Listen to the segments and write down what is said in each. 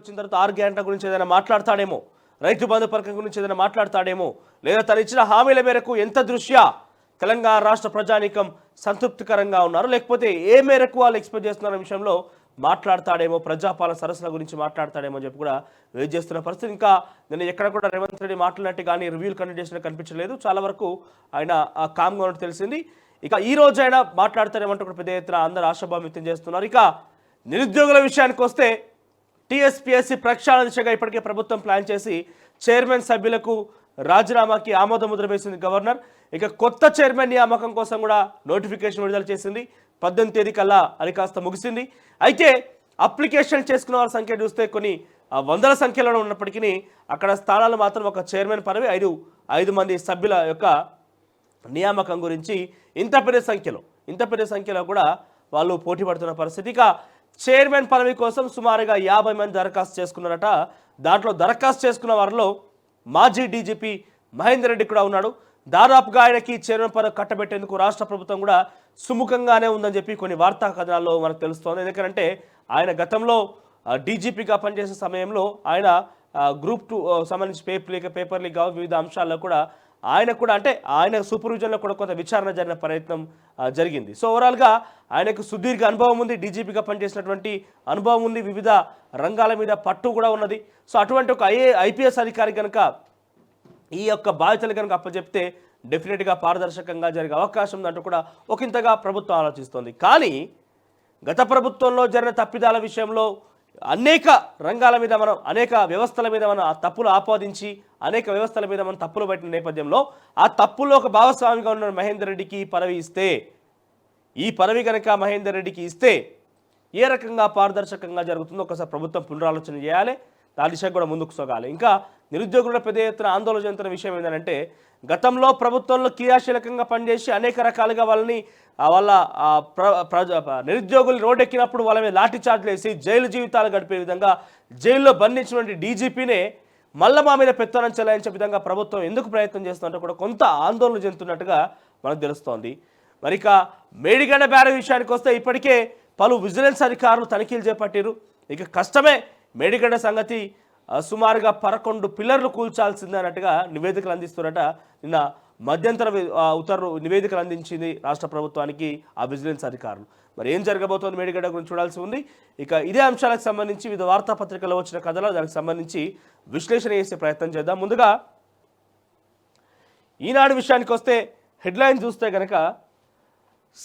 వచ్చిన తర్వాత 6 గ్యారెంటీల గురించి ఏదైనా మాట్లాడతాడేమో, రైతు బంధు పథకం గురించి ఏదైనా మాట్లాడతాడేమో, లేదా తను ఇచ్చిన హామీల మేరకు ఎంత దృష్ట్యా తెలంగాణ రాష్ట్ర ప్రజానీకం సంతృప్తికరంగా ఉన్నారు, లేకపోతే ఏ మేరకు వాళ్ళు ఎక్స్పెక్ట్ చేస్తున్న విషయంలో మాట్లాడతాడేమో, ప్రజాపాలన సరస్సుల గురించి మాట్లాడతాడేమో అని చెప్పి కూడా వెయిట్ చేస్తున్న పరిస్థితి. ఇంకా నేను ఎక్కడ కూడా రేవంత్ రెడ్డి మాట్లాడినట్టు కానీ రివ్యూలు కండక్ట్ చేసినట్టు కనిపించలేదు. చాలా వరకు ఆయన కామ్గా ఉన్నట్టు తెలిసింది. ఇక ఈ రోజు అయినా మాట్లాడతారేమంటే కూడా పెద్ద ఎత్తున అందరూ ఆశాభావం వ్యక్తం చేస్తున్నారు. ఇక నిరుద్యోగుల విషయానికి వస్తే టీఎస్పీఎస్సీ ప్రక్షాళన దిశగా ఇప్పటికే ప్రభుత్వం ప్లాన్ చేసి చైర్మన్ సభ్యులకు రాజీనామాకి ఆమోద ముద్ర వేసింది గవర్నర్. ఇక కొత్త చైర్మన్ నియామకం కోసం కూడా నోటిఫికేషన్ విడుదల చేసింది. 18 తేదీ కల్లా అది కాస్త ముగిసింది. అయితే అప్లికేషన్ చేసుకున్న వారి సంఖ్య చూస్తే కొన్ని వందల సంఖ్యలో ఉన్నప్పటికీ అక్కడ స్థానాలు మాత్రం ఒక చైర్మన్ పదవి 5 మంది సభ్యుల యొక్క నియామకం గురించి ఇంత పెద్ద సంఖ్యలో కూడా వాళ్ళు పోటీ పడుతున్న పరిస్థితి. ఇక చైర్మన్ పదవి కోసం సుమారుగా 50 మంది దరఖాస్తు చేసుకున్నారట. దాంట్లో దరఖాస్తు చేసుకున్న వారిలో మాజీ డీజీపీ మహేందర్ రెడ్డి కూడా ఉన్నాడు. దాదాపుగా ఆయనకి చైర్మన్ పదవి కట్టబెట్టేందుకు రాష్ట్ర ప్రభుత్వం కూడా సుముఖంగానే ఉందని చెప్పి కొన్ని వార్తా కథనాల్లో మనకు తెలుస్తోంది. ఎందుకంటే ఆయన గతంలో డీజీపీగా పనిచేసే సమయంలో ఆయన గ్రూప్ 2 సంబంధించి పేపర్ లీక్ వివిధ అంశాల్లో కూడా అంటే ఆయన సూపర్విజన్లో కూడా కొంత విచారణ జరిగిన ప్రయత్నం జరిగింది. సో ఓవరాల్గా ఆయనకు సుదీర్ఘ అనుభవం ఉంది, డీజీపీగా పనిచేసినటువంటి అనుభవం ఉంది, వివిధ రంగాల మీద పట్టు కూడా ఉన్నది. సో అటువంటి ఒక ఐపీఎస్ అధికారి కనుక ఈ యొక్క బాధ్యతలు కనుక అప్పచెప్తే డెఫినెట్గా పారదర్శకంగా జరిగే అవకాశం ఉందంటూ కూడా ఒకంతగా ప్రభుత్వం ఆలోచిస్తోంది. కానీ గత ప్రభుత్వంలో జరిగిన తప్పిదాల విషయంలో అనేక రంగాల మీద అనేక వ్యవస్థల మీద తప్పులు ఆపాదించి అనేక వ్యవస్థల మీద తప్పులు పెట్టిన నేపథ్యంలో ఆ తప్పుల్లో ఒక భాగస్వామిగా ఉన్న మహేందర్ రెడ్డికి ఈ పదవి కనుక మహేందర్ రెడ్డికి ఇస్తే ఏ రకంగా పారదర్శకంగా జరుగుతుందో ఒకసారి ప్రభుత్వం పునరాలోచన చేయాలి. దాని దిశగా కూడా ముందుకు సాగాలి. ఇంకా నిరుద్యోగుల పెద్ద ఎత్తున ఆందోళన చెందుతున్న విషయం ఏంటంటే గతంలో ప్రభుత్వంలో క్రియాశీలకంగా పనిచేసి అనేక రకాలుగా వాళ్ళని నిరుద్యోగులు రోడ్డెక్కినప్పుడు వాళ్ళ మీద లాఠీ చార్జ్లు వేసి జైలు జీవితాలు గడిపే విధంగా జైల్లో బంధించినటువంటి డీజీపీనే మళ్ళా మా మీద పెత్తనం చెలాయించే విధంగా ప్రభుత్వం ఎందుకు ప్రయత్నం చేస్తుందంటే కూడా కొంత ఆందోళన చెందుతున్నట్టుగా మనకు తెలుస్తోంది. మరి ఇక మేడిగడ్డ బ్యారేజ్ విషయానికి వస్తే ఇప్పటికే పలు విజిలెన్స్ అధికారులు తనిఖీలు చేపట్టారు. ఇక కష్టమే మేడిగడ్డ సంగతి, సుమారుగా 11 పిల్లర్లు కూల్చాల్సిందే అన్నట్టుగా నివేదికలు అందిస్తున్నట. నిన్న మధ్యంతర నివేదికలు అందించింది రాష్ట్ర ప్రభుత్వానికి ఆ విజిలెన్స్ అధికారులు. మరి ఏం జరగబోతోంది మేడిగడ్డ గురించి చూడాల్సి ఉంది. ఇక ఇదే అంశాలకు సంబంధించి వివిధ వార్తాపత్రికల్లో వచ్చిన కథలో దానికి సంబంధించి విశ్లేషణ చేసే ప్రయత్నం చేద్దాం. ముందుగా ఈనాడు విషయానికి వస్తే హెడ్లైన్ చూస్తే కనుక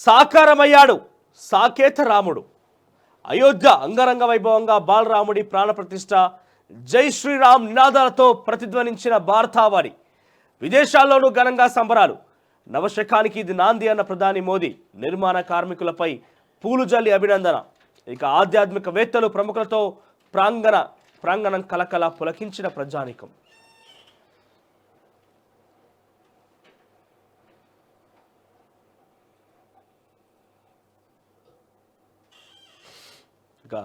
సాకారమయ్యాడు సాకేత రాముడు, అయోధ్య అంగరంగ వైభవంగా బాలరాముడి ప్రాణప్రతిష్ఠ, జై శ్రీరామ్ నినాదాలతో ప్రతిధ్వనించిన భారతావని, విదేశాల్లోనూ ఘనంగా సంబరాలు, నవశకానికి ఇది నాంది అన్న ప్రధాని మోదీ, నిర్మాణ కార్మికులపై పూలు జల్లి అభినందన. ఇక ఆధ్యాత్మికవేత్తలు ప్రముఖులతో ప్రాంగణం కలకల పులకించిన ప్రజానీకం. ఇక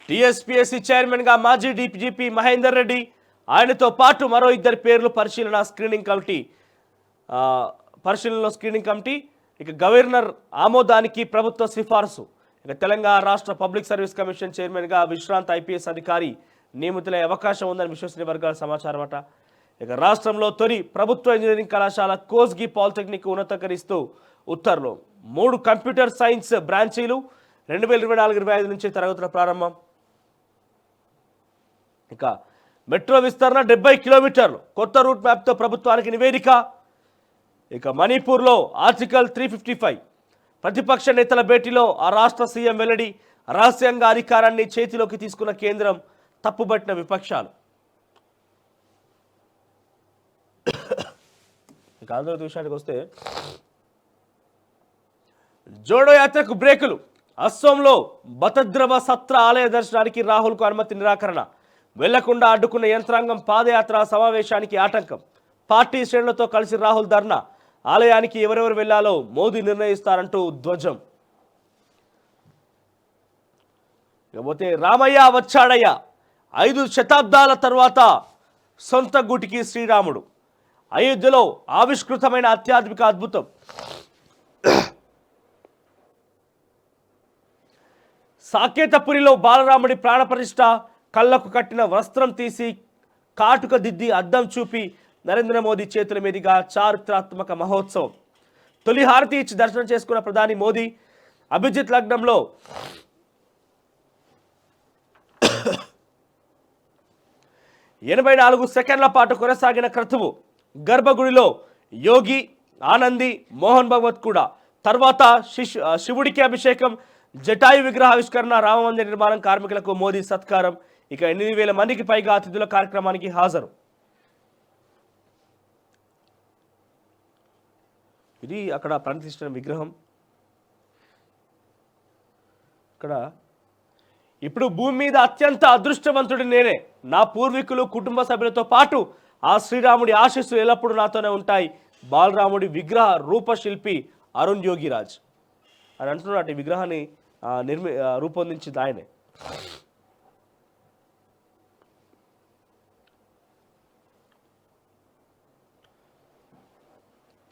టీఎస్పీఎస్సీ చైర్మన్గా మాజీ డీజీపీ మహేందర్ రెడ్డి, ఆయనతో పాటు మరో 2 పేర్లు పరిశీలనలో స్క్రీనింగ్ కమిటీ. ఇక గవర్నర్ ఆమోదానికి ప్రభుత్వ సిఫార్సు. ఇక తెలంగాణ రాష్ట్ర పబ్లిక్ సర్వీస్ కమిషన్ చైర్మన్గా విశ్రాంత ఐపీఎస్ అధికారి నియమితులయ్యే అవకాశం ఉందని విశ్వసనీయ వర్గాల సమాచారం అట. ఇక రాష్ట్రంలో తొలి ప్రభుత్వ ఇంజనీరింగ్ కళాశాల కోస్గి పాలిటెక్నిక్ ఉన్నతీకరిస్తూ ఉత్తర్వులు. 3 కంప్యూటర్ సైన్స్ బ్రాంచీలు 2024-25 నుంచి తరగతుల ప్రారంభం. ఇక మెట్రో విస్తరణ 70 కిలోమీటర్లు, కొత్త రూట్ మ్యాప్తో ప్రభుత్వానికి నివేదిక. ఇక మణిపూర్లో ఆర్టికల్ 355, ప్రతిపక్ష నేతల భేటీలో ఆ రాష్ట్ర సీఎం వెల్లడి, రహస్యంగా అధికారాన్ని చేతిలోకి తీసుకున్న కేంద్రం, తప్పుబట్టిన విపక్షాలు. ఇక ఆంధ్ర విషయానికి వస్తే జోడో యాత్రకు బ్రేకులు. అస్సోంలో బతద్రవ సత్ర ఆలయ దర్శనానికి రాహుల్కు అనుమతి నిరాకరణ, వెళ్లకుండా అడ్డుకున్న యంత్రాంగం, పాదయాత్ర సమావేశానికి ఆటంకం. పార్టీ శ్రేణులతో కలిసి రాహుల్ ధర్నా, ఆలయానికి ఎవరెవరు వెళ్లాలో మోదీ నిర్ణయిస్తారంటూ ధ్వజం. ఇకపోతే రామయ్య వచ్చాడయ్య, 5 శతాబ్దాల తర్వాత సొంత గుటికి శ్రీరాముడు, అయోధ్యలో ఆవిష్కృతమైన ఆధ్యాత్మిక అద్భుతం. సాకేతపురిలో బాలరాముడి ప్రాణప్రతిష్ఠ, కళ్ళకు కట్టిన వస్త్రం తీసి కాటుక దిద్ది అద్దం చూపి నరేంద్ర మోదీ చేతుల మీదుగా చారిత్రాత్మక మహోత్సవం. తొలి హారతి ఇచ్చి దర్శనం చేసుకున్న ప్రధాని మోదీ అభిజిత్ లగ్నంలో 84 సెకండ్ల పాటు కొనసాగిన క్రతువు. గర్భగుడిలో యోగి, ఆనంది, మోహన్ భగవత్ కూడా. తర్వాత శివుడికి అభిషేకం, జటాయు విగ్రహావిష్కరణ, రామమందిర నిర్మాణం, కార్మికులకు మోదీ సత్కారం. ఇక 8,000 మందికి పైగా అతిథుల కార్యక్రమానికి హాజరు. ఇది అక్కడ ప్రతిష్ఠించిన విగ్రహం. ఇక్కడ ఇప్పుడు భూమి మీద అత్యంత అదృష్టవంతుడి నేనే. నా పూర్వీకులు, కుటుంబ సభ్యులతో పాటు ఆ శ్రీరాముడి ఆశీస్సులు ఎల్లప్పుడూ నాతోనే ఉంటాయి. బాలరాముడి విగ్రహ రూపశిల్పి అరుణ్ యోగిరాజ్ అని అంటున్నాడు. ఈ విగ్రహాన్ని రూపొందించింది ఆయనే.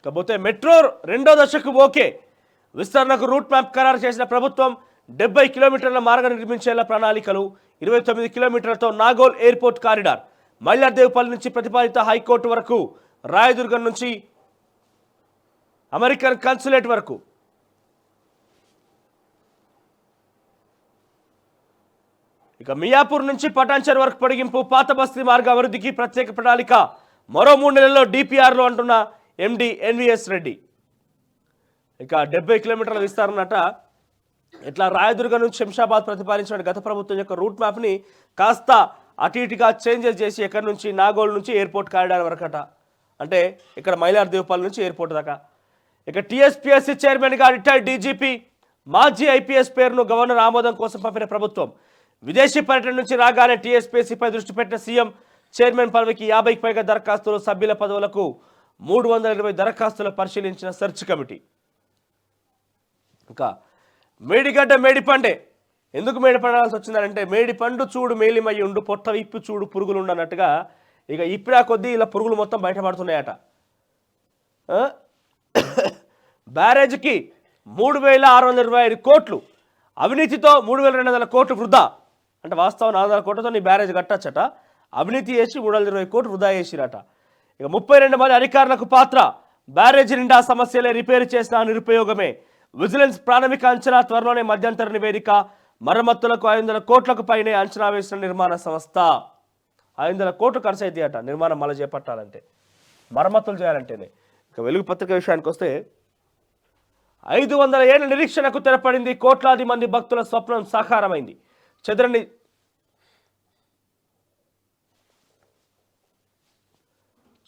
కాకపోతే మెట్రో 2వ దశకు ఓకే. విస్తరణకు రూట్ మ్యాప్ ఖరారు చేసిన ప్రభుత్వం 70 కిలోమీటర్ల మార్గం నిర్మించేలా ప్రణాళికలు. 29 కిలోమీటర్లతో నాగోల్ ఎయిర్పోర్ట్ కారిడార్. మైలార్దేవ్పల్లి నుంచి ప్రతిపాదిత హైకోర్టు వరకు, రాయదుర్గం నుంచి అమెరికన్ కన్సులేట్ వరకు. ఇక మియాపూర్ నుంచి పటాన్చెరు వరకు పొడిగింపు. పాత బస్తీ మార్గ అభివృద్ధికి ప్రత్యేక ప్రణాళిక. మరో 3 నెలల్లో డిపిఆర్లో అంటున్న ఎండి ఎన్విఎస్ రెడ్డి. ఇక 70 కిలోమీటర్ల విస్తారన్నట. ఇట్లా రాయదుర్గం నుంచి శంషాబాద్ ప్రతిపాదించిన గత ప్రభుత్వం యొక్క రూట్ మ్యాప్ని కాస్త అటు ఇటుగా చేంజెస్ చేసి ఎక్కడి నుంచి నాగోల్ నుంచి ఎయిర్పోర్ట్ కారిడార్ వరకట. అంటే ఇక్కడ మైలార్దేవ్పల్లి నుంచి ఎయిర్పోర్ట్ దాకా. ఇక టీఎస్పీఎస్సీ చైర్మన్గా రిటైర్డ్ డీజీపీ, మాజీ ఐపీఎస్ పేరును గవర్నర్ ఆమోదం కోసం పంపిన ప్రభుత్వం. విదేశీ పర్యటన నుంచి రాగానే టీఎస్పీఎస్సీపై దృష్టి పెట్టిన సీఎం. చైర్మన్ పదవికి 50కి పైగా దరఖాస్తులు, సభ్యుల పదవులకు 320 దరఖాస్తులు పరిశీలించిన సెర్చ్ కమిటీ. ఇంకా మేడిగడ్డ మేడిపండే. ఎందుకు మేడిపడాల్సి వచ్చిందంటే, మేడిపండు చూడు మేలిమయ్యి ఉండు, పొట్ట విప్పి చూడు పురుగులు ఉండన్నట్టుగా ఇక ఇప్పుడా కొద్దీ ఇలా పురుగులు మొత్తం బయటపడుతున్నాయట. బ్యారేజ్కి 3,625 కోట్లు, అవినీతితో 3,200 కోట్లు వృధా. అంటే వాస్తవం 400 కోట్లతో నీ బ్యారేజ్ కట్టచ్చట. అవినీతి చేసి 320 కోట్లు వృధా చేసిరట. ఇక 32 మంది అధికారులకు పాత్ర. బ్యారేజీ నిండా సమస్యలే, రిపేరు చేసిన నిరుపయోగమే. విజిలెన్స్ ప్రాథమిక అంచనా, త్వరలోనే మధ్యంతర నివేదిక. మరమ్మతులకు 500 కోట్లకు పైనే అంచనా వేసిన నిర్మాణ సంస్థ. 500 కోట్లు ఖర్చు అవుతాయి అట నిర్మాణం మళ్ళీ చేపట్టాలంటే, మరమ్మతులు చేయాలంటేనే. ఇక వెలుగు పత్రిక విషయానికి వస్తే, 500 ఏళ్ల నిరీక్షణకు తెరపడింది. కోట్లాది మంది భక్తుల స్వప్నం సాకారమైంది.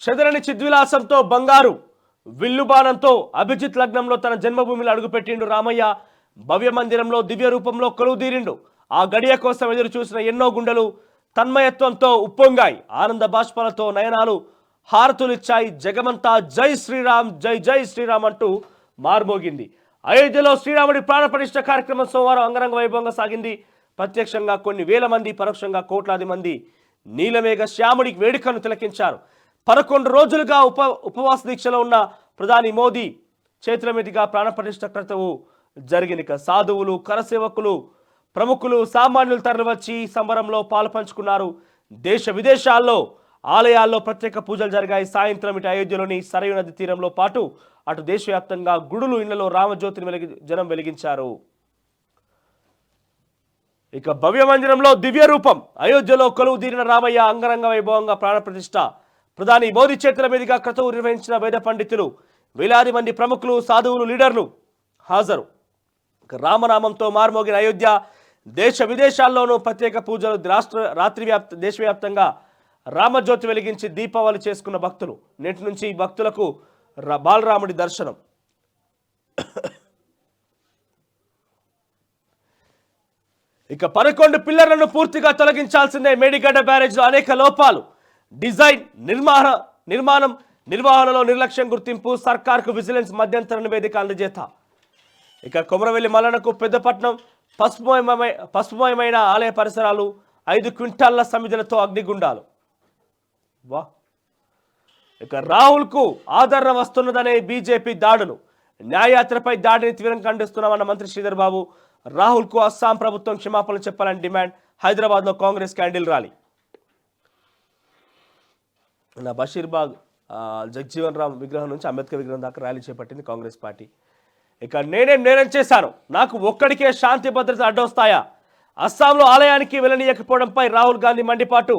చెదరని చిద్విలాసంతో, బంగారు విల్లుబాణంతో అభిజిత్ లగ్నంలో తన జన్మభూమిలో అడుగుపెట్టిండు రామయ్య. భవ్య మందిరంలో దివ్య రూపంలో కొలువుదీరిండు. ఆ గడియ కోసం ఎదురు చూసిన ఎన్నో గుండెలు తన్మయత్వంతో ఉప్పొంగాయి. ఆనంద బాష్పాలతో నయనాలు హారతులిచ్చాయి. జగమంతా జై శ్రీరామ్, జై జై శ్రీరామ్ అంటూ మార్మోగింది. అయోధ్యలో శ్రీరాముడి ప్రాణప్రతిష్ఠ కార్యక్రమం సోమవారం అంగరంగ వైభవంగా సాగింది. ప్రత్యక్షంగా కొన్ని వేల మంది, పరోక్షంగా కోట్లాది మంది నీలమేఘ శ్యాముడికి వేడుకను తిలకించారు. 11 రోజులుగా ఉపవాస దీక్షలో ఉన్న ప్రధాని మోదీ చేతుల మీదుగా ప్రాణప్రతిష్ఠ క్రతువు జరిగింది. సాధువులు, కరసేవకులు, ప్రముఖులు, సామాన్యులు తరలివచ్చి సంబరంలో పాలు పంచుకున్నారు. దేశ విదేశాల్లో ఆలయాల్లో ప్రత్యేక పూజలు జరిగాయి. సాయంత్రం ఇటు అయోధ్యలోని సరయూ నది తీరంలో పాటు అటు దేశవ్యాప్తంగా గుడులు, ఇళ్లలో రామజ్యోతిని జనం వెలిగించారు. ఇక భవ్య మందిరంలో దివ్య రూపం. అయోధ్యలో కొలువు తీరిన రామయ్య అంగరంగ వైభవంగా ప్రాణప్రతిష్ఠ. ప్రధాని మోదీ చేతుల మీదుగా క్రతువు నిర్వహించిన వేద పండితులు, వేలాది మంది ప్రముఖులు, సాధువులు, లీడర్లు హాజరు. రామనామంతో మార్మోగిన అయోధ్య. దేశ విదేశాల్లోనూ ప్రత్యేక పూజలు. దేశవ్యాప్తంగా రామజ్యోతి వెలిగించి దీపావళి చేసుకున్న భక్తులు. నేటి నుంచి భక్తులకు బాలరాముడి దర్శనం. ఇక 11 పిల్లర్లను పూర్తిగా తొలగించాల్సిందే. మేడిగడ్డ బ్యారేజ్లో అనేక లోపాలు. డిజైన్, నిర్వహణలో నిర్లక్ష్యం గుర్తింపు. సర్కార్కు విజిలెన్స్ మధ్యంతర నివేదిక అందజేత. ఇక కొమరవెల్లి మల్లనకు పెద్దపట్నం. పసుపుమయమైన ఆలయ పరిసరాలు. 5 క్వింటాళ్ల సమిధులతో అగ్నిగుండాలు. వా. ఇక రాహుల్కు ఆదరణ వస్తున్నదనే బీజేపీ దాడులు. న్యాయయాత్రపై దాడిని తీవ్రంగా ఖండిస్తున్నామన్న మంత్రి శ్రీధర్ బాబు. రాహుల్కు అస్సాం ప్రభుత్వం క్షమాపణలు చెప్పాలని డిమాండ్. హైదరాబాద్లో కాంగ్రెస్ క్యాండిల్ ర్యాలీ. బషీర్బాగ్ జగ్జీవన్ రామ్ విగ్రహం నుంచి అంబేద్కర్ విగ్రహం దాకా ర్యాలీ చేపట్టింది కాంగ్రెస్ పార్టీ. ఇక నేనేం చేశాను, నాకు ఒక్కడికే శాంతి భద్రత అడ్డొస్తాయా, అస్సాంలో ఆలయానికి వెళ్ళనీయకపోవడంపై రాహుల్ గాంధీ మండిపాటు,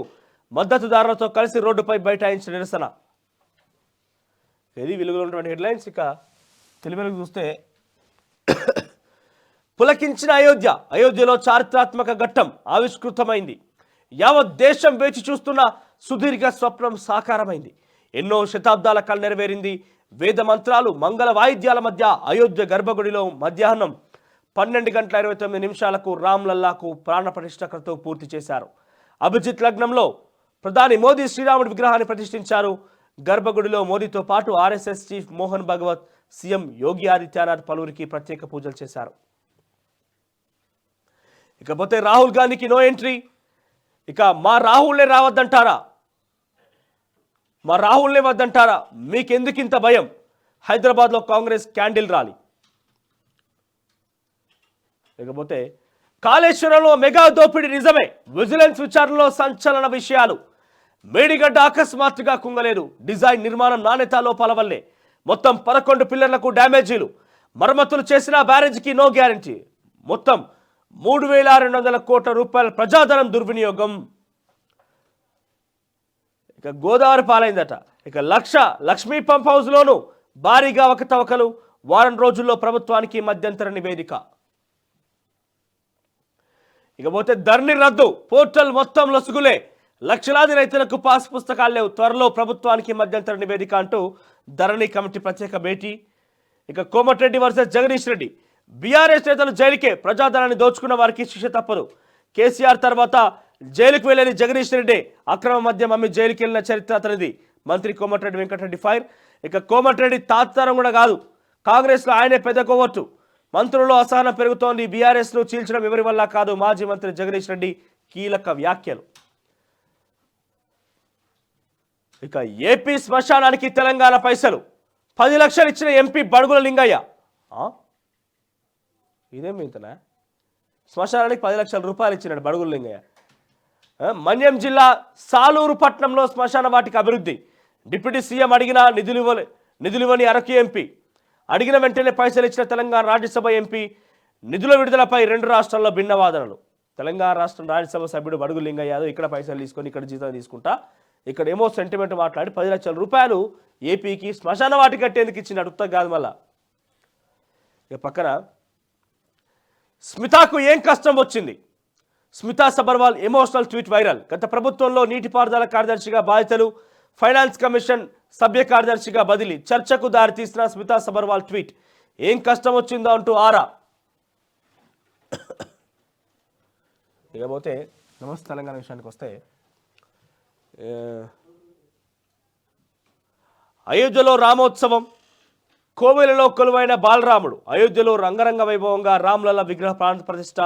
మద్దతుదారులతో కలిసి రోడ్డుపై బైఠాయించిన నిరసన. ఇది వెలుగులో ఉన్నటువంటి హెడ్లైన్స్. ఇక తెలుగులోకి చూస్తే పులకించిన అయోధ్యలో చారిత్రాత్మక ఘట్టం ఆవిష్కృతమైంది. యావత్ దేశం వేచి చూస్తున్న సుదీర్ఘ స్వప్నం సాకారమైంది. ఎన్నో శతాబ్దాల కల నెరవేరింది. వేద మంత్రాలు మంగళ వాయిద్యాల మధ్య అయోధ్య గర్భగుడిలో మధ్యాహ్నం 12:29 రామ్లల్లాకు ప్రాణ ప్రతిష్ఠతో పూర్తి చేశారు. అభిజిత్ లగ్నంలో ప్రధాని మోదీ శ్రీరాముడి విగ్రహాన్ని ప్రతిష్ఠించారు. గర్భగుడిలో మోదీతో పాటు RSS chief Mohan Bhagwat, CM Yogi Adityanath పలువురికి ప్రత్యేక పూజలు చేశారు. ఇకపోతే రాహుల్ గాంధీకి నో ఎంట్రీ. ఇక మా రాహుల్నే వద్దంటారా, మీకెందుకింత భయం, హైదరాబాద్లో కాంగ్రెస్ క్యాండిల్ ర్యాలీ. ఇకపోతే కాళేశ్వరంలో మెగా దోపిడీ నిజమే, విజిలెన్స్ విచారణలో సంచలన విషయాలు. మేడిగడ్డ అకస్మాత్తుగా కుంగలేదు. డిజైన్ నిర్మాణం నాణ్యత లోపాల వల్లే మొత్తం 11 పిల్లర్లకు డ్యామేజీలు. మరమ్మతులు చేసిన బ్యారేజీకి నో గ్యారంటీ. మొత్తం 3,200 కోట్ల రూపాయల ప్రజాధనం దుర్వినియోగం. ఇక గోదావరి పాలైందట. ఇక లక్ష్మీ పంప్ హౌస్లోనూ భారీగా అవకతవకలు. వారం రోజుల్లో ప్రభుత్వానికి మధ్యంతర నివేదిక. ఇకపోతే ధరణి రద్దు, పోర్టల్ మొత్తం లొసుగులే. లక్షలాది రైతులకు పాస్ పుస్తకాలు లేవు. త్వరలో ప్రభుత్వానికి మధ్యంతర నివేదిక అంటూ ధరణి కమిటీ ప్రత్యేక భేటీ. ఇక కోమటిరెడ్డి వర్సెస్ జగదీష్ రెడ్డి. బీఆర్ఎస్ నేతలు జైలుకే, ప్రజాధనాన్ని దోచుకున్న వారికి శిక్ష తప్పదు. కేసీఆర్ తర్వాత జైలుకు వెళ్ళని జగదీష్ రెడ్డి అక్రమ మద్యం అమ్మి జైలుకి వెళ్ళిన చరిత్ర అతనిది. మంత్రి కోమటిరెడ్డి వెంకటరెడ్డి ఫైర్. ఇక కోమటిరెడ్డి తాత్సారం కూడా కాదు, కాంగ్రెస్లో ఆయనే పెద్ద కోవట్టు. మంత్రుల్లో అసహనం పెరుగుతోంది. బీఆర్ఎస్ను చీల్చడం ఎవరి వల్ల కాదు. మాజీ మంత్రి జగదీష్ రెడ్డి కీలక వ్యాఖ్యలు. ఇక ఏపీ శ్మశానానికి తెలంగాణ పైసలు 10 లక్షలు ఇచ్చిన ఎంపీ బడుగుల లింగయ్య. ఇదేమి ఇంతనా, శ్మశానానికి 10 లక్షల రూపాయలు ఇచ్చినాడు బడుగుల లింగయ్య. మన్యం జిల్లా సాలూరు పట్టణంలో శ్మశాన వాటిక అభివృద్ధి. డిప్యూటీ సీఎం అడిగిన నిధులివ్వని అరకు ఎంపీ. అడిగిన వెంటనే పైసలు ఇచ్చిన తెలంగాణ రాజ్యసభ ఎంపీ. నిధుల విడుదలపై 2 రాష్ట్రాల్లో భిన్న వాదనలు. తెలంగాణ రాష్ట్రం రాజ్యసభ సభ్యుడు బడుగుల లింగయ్య యాదవ్ ఇక్కడ పైసలు తీసుకొని ఇక్కడ జీతం తీసుకుంటా, ఇక్కడ ఏమో సెంటిమెంట్ మాట్లాడి 10 లక్షల రూపాయలు ఏపీకి శ్మశాన వాటి కట్టేందుకు ఇచ్చినాడు. ఉత్త కాదు మళ్ళా. ఇక పక్కన స్మితాకు ఏం కష్టం వచ్చింది, Smita Sabharwal emotional tweet viral. గత ప్రభుత్వంలో నీటిపారుదల కార్యదర్శిగా బాధ్యతలు, ఫైనాన్స్ కమిషన్ సభ్య కార్యదర్శిగా బదిలీ. చర్చకు దారితీసిన స్మితా సబర్వాల్ ట్వీట్. ఏం కష్టం వచ్చిందో అంటూ ఆరా. ఇకపోతే నమస్తే తెలంగాణ విషయానికి వస్తే, అయోధ్యలో రామోత్సవం. కోవెలలో కొలువైన బాలరాముడు. అయోధ్యలో రంగరంగ వైభవంగా రామ్లల్ల విగ్రహ ప్రాణ ప్రతిష్ఠ.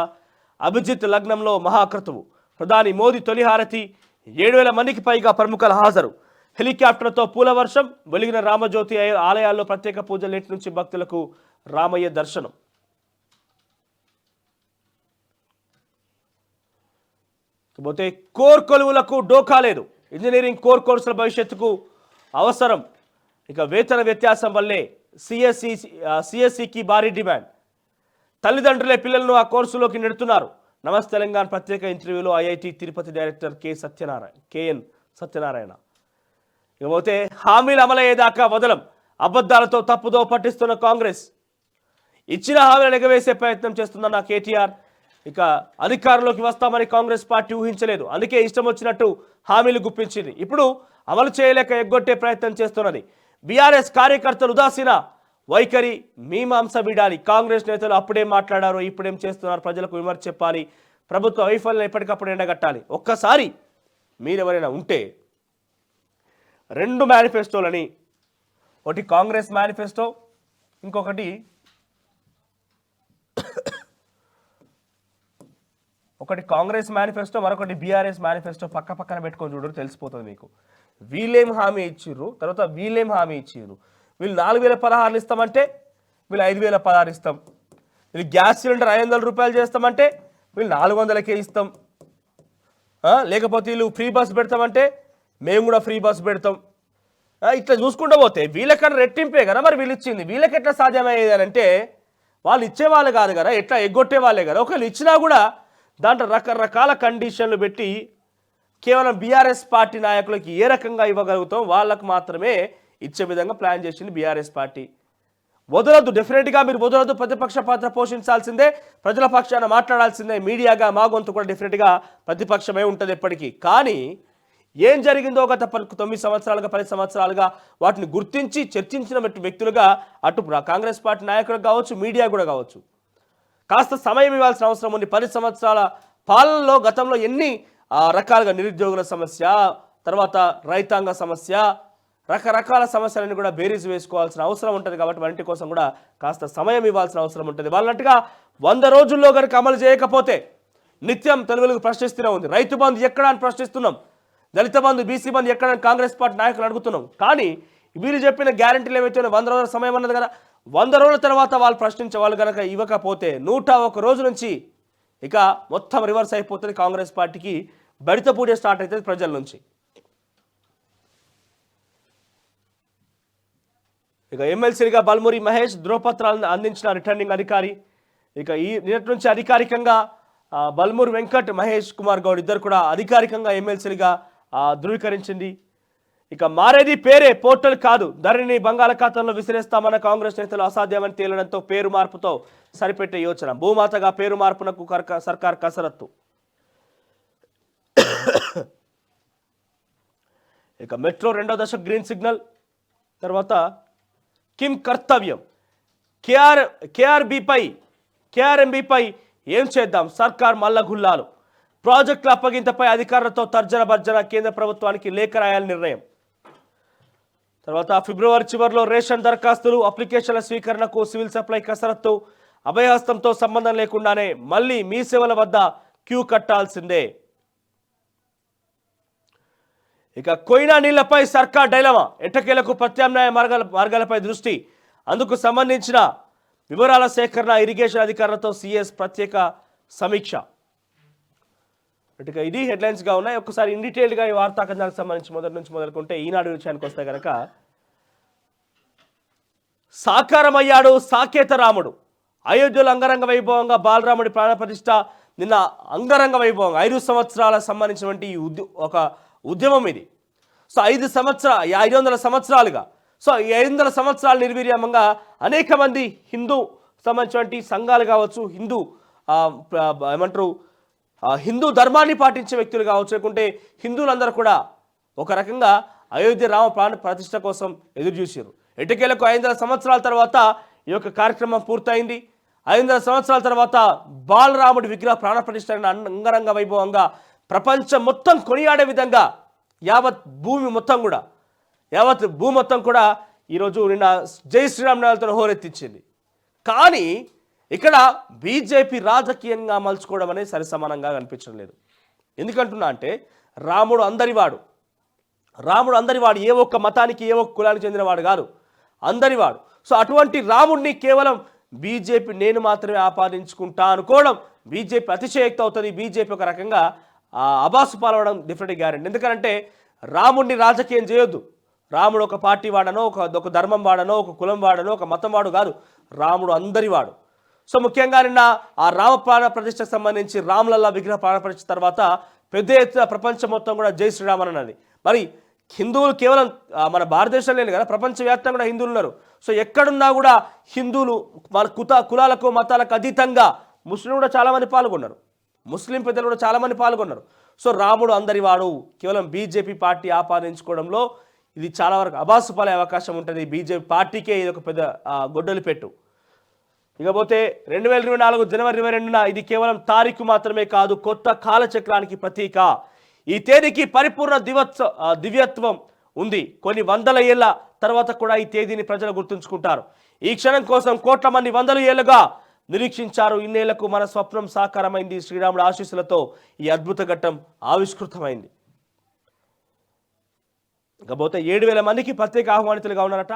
అభిజిత్ లగ్నంలో మహాక్రతువు. ప్రధాని మోదీ తొలి హారతి. 7,000 మందికి పైగా ప్రముఖుల హాజరు. హెలికాప్టర్తో పూల వర్షం. వెలిగిన రామజ్యోతి. ఆలయాల్లో ప్రత్యేక పూజలు. నేటి నుంచి భక్తులకు రామయ్య దర్శనం. పోతే కోర్ కొలువులకు డోకా లేదు. ఇంజనీరింగ్ కోర్ కోర్సుల భవిష్యత్తుకు అవసరం. ఇక వేతన వ్యత్యాసం వల్లే సిఎస్సికి భారీ డిమాండ్. తల్లిదండ్రులే పిల్లలను ఆ కోర్సులోకి నెడుతున్నారు. నమస్తే తెలంగాణ ప్రత్యేక ఇంటర్వ్యూలో IIT Tirupati director KN Satyanarayana. ఇకపోతే హామీలు అమలయ్యేదాకా వదలం. అబద్ధాలతో తప్పుదో పట్టిస్తున్న కాంగ్రెస్. ఇచ్చిన హామీలను ఎగవేసే ప్రయత్నం చేస్తుందన్న కేటీఆర్. ఇక అధికారంలోకి వస్తామని కాంగ్రెస్ పార్టీ ఊహించలేదు. అందుకే ఇష్టం వచ్చినట్టు హామీలు గుప్పించింది. ఇప్పుడు అమలు చేయలేక ఎగ్గొట్టే ప్రయత్నం చేస్తున్నది. బీఆర్ఎస్ కార్యకర్తలు ఉదాసీన వైఖరి, మీమాంస వీడాలి. కాంగ్రెస్ నేతలు అప్పుడేం మాట్లాడారో ఇప్పుడేం చేస్తున్నారు, ప్రజలకు విమర్శ చెప్పాలి. ప్రభుత్వ వైఫల్యం ఎప్పటికప్పుడు ఎండగట్టాలి. ఒక్కసారి మీరెవరైనా ఉంటే 2 మేనిఫెస్టోలని, ఒకటి కాంగ్రెస్ మేనిఫెస్టో, ఇంకొకటి కాంగ్రెస్ మేనిఫెస్టో, మరొకటి బీఆర్ఎస్ మేనిఫెస్టో పక్క పక్కన పెట్టుకొని చూడరు, తెలిసిపోతుంది మీకు. వీళ్ళేం హామీ ఇచ్చిర్రు, తర్వాత వీళ్ళేం హామీ ఇచ్చిర్రు. వీళ్ళు 4,016 ఇస్తామంటే వీళ్ళు 5,016 ఇస్తాం. వీళ్ళు గ్యాస్ సిలిండర్ 500 రూపాయలు చేస్తామంటే వీళ్ళు 400కే ఇస్తాం. లేకపోతే వీళ్ళు ఫ్రీ బస్ పెడతామంటే మేము కూడా ఫ్రీ బస్ పెడతాం. ఇట్లా చూసుకుంటూ పోతే వీళ్ళకన్నా రెట్టింపే కదా మరి వీళ్ళు ఇచ్చింది. వీళ్ళకి ఎట్లా సాధ్యమయ్యేది అని అంటే వాళ్ళు ఇచ్చేవాళ్ళు కాదు కదా, ఎట్లా ఎగ్గొట్టే వాళ్ళే కదా. ఒకవేళ ఇచ్చినా కూడా దాంట్లో రకరకాల కండిషన్లు పెట్టి కేవలం బీఆర్ఎస్ పార్టీ నాయకులకి ఏ రకంగా ఇవ్వగలుగుతాం వాళ్ళకు మాత్రమే ఇచ్చే విధంగా ప్లాన్ చేసింది బీఆర్ఎస్ పార్టీ. వదలొద్దు, డెఫినెట్గా మీరు వదలొద్దు, ప్రతిపక్ష పాత్ర పోషించాల్సిందే, ప్రజల పక్షాన మాట్లాడాల్సిందే, మీడియాగా మా గొంతు కూడా డెఫినెట్గా ప్రతిపక్షమే ఉంటుంది ఎప్పటికీ. కానీ ఏం జరిగిందో గత 9 సంవత్సరాలుగా 10 సంవత్సరాలుగా వాటిని గుర్తించి చర్చించిన వ్యక్తులుగా అటు కాంగ్రెస్ పార్టీ నాయకులకు కావచ్చు, మీడియా కూడా కావచ్చు, కాస్త సమయం ఇవ్వాల్సిన అవసరం ఉంది. 10 సంవత్సరాల పాలనలో గతంలో ఎన్ని రకాలుగా నిరుద్యోగుల సమస్య, తర్వాత రైతాంగ సమస్య, రకరకాల సమస్యలను కూడా బేరీజు వేసుకోవాల్సిన అవసరం ఉంటుంది. కాబట్టి వాటి కోసం కూడా కాస్త సమయం ఇవ్వాల్సిన అవసరం ఉంటుంది. వాళ్ళంటగా 100 రోజుల్లో కనుక అమలు చేయకపోతే నిత్యం తెలుగులకు ప్రశ్నిస్తూనే ఉంది. రైతు బంధు ఎక్కడ అని ప్రశ్నిస్తున్నాం, దళిత బంధు, బీసీ బంధు ఎక్కడ కాంగ్రెస్ పార్టీ నాయకులు అడుగుతున్నాం. కానీ వీళ్ళు చెప్పిన గ్యారంటీలు ఏవైతే 100 రోజుల సమయం అన్నది కదా, 100 రోజుల తర్వాత వాళ్ళు ప్రశ్నించే వాళ్ళు కనుక ఇవ్వకపోతే 101 రోజు నుంచి ఇక మొత్తం రివర్స్ అయిపోతుంది. కాంగ్రెస్ పార్టీకి బడిత పూజ స్టార్ట్ అవుతుంది ప్రజల నుంచి. ఇక ఎమ్మెల్సీగా బల్మూరి మహేష్ ధృవపత్రాలను అందించిన రిటర్నింగ్ అధికారి. ఇక ఈ నిన్నటి నుంచి అధికారికంగా బల్మూరి వెంకట్, మహేష్ కుమార్ గౌడ్ ఇద్దరు కూడా అధికారికంగా ఎమ్మెల్సీగా ధృవీకరించింది. ఇక మారేది పేరే, పోర్టల్ కాదు, ధరణిని బంగాళాఖాతంలో విసిరేస్తామన్న కాంగ్రెస్ నేతలు అసాధ్యమని తేలడంతో పేరు మార్పుతో సరిపెట్టే యోచన. భూమాతగా పేరు మార్పునకు సర్కార్ కసరత్తు. ఇక మెట్రో 2వ దశ గ్రీన్ సిగ్నల్ తర్వాత కిమ్ కర్తవ్యం, కేఆర్ఎంబీపై ఏం చేద్దాం, సర్కార్ మల్లగుల్లాలు, ప్రాజెక్టుల అప్పగింతపై అధికారులతో తర్జన భర్జన, కేంద్ర ప్రభుత్వానికి లేఖ రాయాలని నిర్ణయం. తర్వాత ఫిబ్రవరి చివరిలో రేషన్ దరఖాస్తులు, అప్లికేషన్ల స్వీకరణకు సివిల్ సప్లై కసరత్తు, అభయహస్తంతో సంబంధం లేకుండానే మళ్ళీ మీ సేవల వద్ద క్యూ కట్టాల్సిందే. ఇక కొయినా నీళ్లపై సర్కార్ డైలమా, ఎట్టకేలకు ప్రత్యామ్నాయ మార్గాలపై దృష్టి, అందుకు సంబంధించిన వివరాల సేకరణ, ఇరిగేషన్ అధికారులతో సిఎస్ ప్రత్యేక సమీక్ష. ఇక ఇది హెడ్లైన్స్గా ఉన్నాయి. ఒక్కసారి ఇన్ డీటెయిల్గా ఈ వార్తా కథనాలకు సంబంధించి మొదటి నుంచి మొదలుకుంటే ఈనాడు విషయానికి వస్తే కనుక సాకారమయ్యాడు సాకేత రాముడు. అయోధ్యలో అంగరంగ వైభవంగా బాలరాముడి ప్రాణప్రతిష్ఠ నిన్న అంగరంగ వైభవంగా 5 సంవత్సరాల సంబంధించినటువంటి ఒక ఉద్యమం ఇది. సో 500 సంవత్సరాలుగా, సో ఈ 500 సంవత్సరాల నిర్వీర్యంగా అనేక మంది హిందూ సంబంధించినటువంటి సంఘాలు కావచ్చు, హిందూ ధర్మాన్ని పాటించే వ్యక్తులు కావచ్చు, లేకుంటే హిందువులందరూ కూడా ఒక రకంగా అయోధ్య రామ ప్రాణ ప్రతిష్ఠ కోసం ఎదురు చూసారు. ఎటకేలకు 500 సంవత్సరాల తర్వాత ఈ యొక్క కార్యక్రమం పూర్తయింది. 500 సంవత్సరాల తర్వాత బాలరాముడి విగ్రహ ప్రాణ ప్రతిష్ఠ అంగరంగ వైభవంగా ప్రపంచం మొత్తం కొనియాడే విధంగా యావత్ భూమి మొత్తం కూడా ఈరోజు నిన్న జై శ్రీరామ్ నాయలతో హోరెత్తించింది. కానీ ఇక్కడ బీజేపీ రాజకీయంగా మలుచుకోవడం అనేది సరిసమానంగా కనిపించడం లేదు. ఎందుకంటున్నా అంటే రాముడు అందరివాడు, ఏ ఒక్క మతానికి ఏ ఒక్క కులానికి చెందినవాడు కాదు, అందరివాడు. సో అటువంటి రాముడిని కేవలం బీజేపీ నేను మాత్రమే ఆపాదించుకుంటా అనుకోవడం బీజేపీ అతిశయోక్తి అవుతుంది. బీజేపీ ఒక రకంగా అబాసు పాలవడం డిఫరెంట్ గ్యారెంటీ. ఎందుకంటే రాముడిని రాజకీయం చేయొద్దు. రాముడు ఒక పార్టీ వాడనో, ఒక ధర్మం వాడనో, ఒక కులం వాడనో, ఒక మతం వాడు కాదు, రాముడు అందరివాడు. సో ముఖ్యంగా నిన్న ఆ రామ ప్రాణ ప్రతిష్టకు సంబంధించి రామ్లల్లా విగ్రహ ప్రాణ ప్రతిష్ఠ తర్వాత పెద్ద ఎత్తున ప్రపంచం మొత్తం కూడా జై శ్రీరామ్ అన్నది. మరి హిందువులు కేవలం మన భారతదేశంలో లేదు కదా, ప్రపంచవ్యాప్తంగా కూడా హిందువులు ఉన్నారు. సో ఎక్కడున్నా కూడా హిందువులు మన కులాలకు మతాలకు అతీతంగా ముస్లింలు కూడా చాలామంది పాల్గొన్నారు, ముస్లిం పెద్దలు కూడా చాలామంది పాల్గొన్నారు. సో రాముడు అందరివాడు కేవలం బీజేపీ పార్టీ ఆపాదించుకోవడంలో ఇది చాలా వరకు అబాసు పాలే అవకాశం ఉంటుంది. బీజేపీ పార్టీకే ఇది ఒక పెద్ద గొడ్డలి పెట్టు. ఇకపోతే 2024 జనవరి 22న ఇది కేవలం తారీఖు మాత్రమే కాదు, కొత్త కాలచక్రానికి ప్రతీక. ఈ తేదీకి పరిపూర్ణ దివ్యత్వం ఉంది. కొన్ని వందల ఏళ్ల తర్వాత కూడా ఈ తేదీని ప్రజలు గుర్తుంచుకుంటారు. ఈ క్షణం కోసం కోట్ల మంది 100 ఏళ్లుగా నిరీక్షించారు. ఇన్నేళ్లకు మన స్వప్నం సాకారమైంది. శ్రీరాముడి ఆశీస్సులతో ఈ అద్భుత ఘట్టం ఆవిష్కృతమైంది. ఇకపోతే 7,000 మందికి ప్రత్యేక ఆహ్వానితులుగా ఉన్నారట.